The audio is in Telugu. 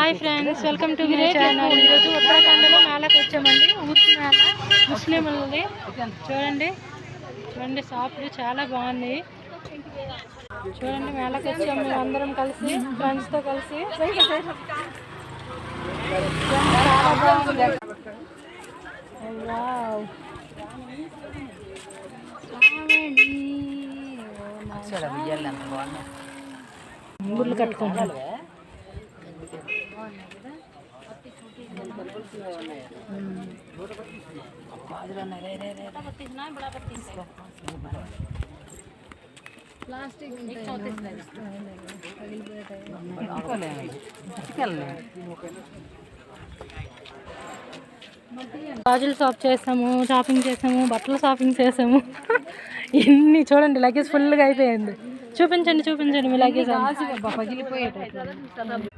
Hi friends, welcome to my channel. ఈరోజు ఉత్తరాఖండ్లో మేళకు వచ్చామండి. ఊరికి మేళ ముస్లింలది. చూడండి చూడండి, షాపులు చాలా బాగున్నాయి. చూడండి, మేళకు వచ్చాము మేము అందరం కలిసి, ఫ్రెండ్స్తో కలిసి. చాలా బాగుంది. వావ్, గుళ్ళు కట్టుకుంటాను. గాజులు షాప్ చేసాము, షాపింగ్ చేసాము, బట్టలు షాపింగ్ చేసాము. ఇన్ని చూడండి, లగేజ్ ఫుల్గా అయిపోయింది. చూపించండి చూపించండి మీ లగేజ్. పగిలిపోయేటట్టు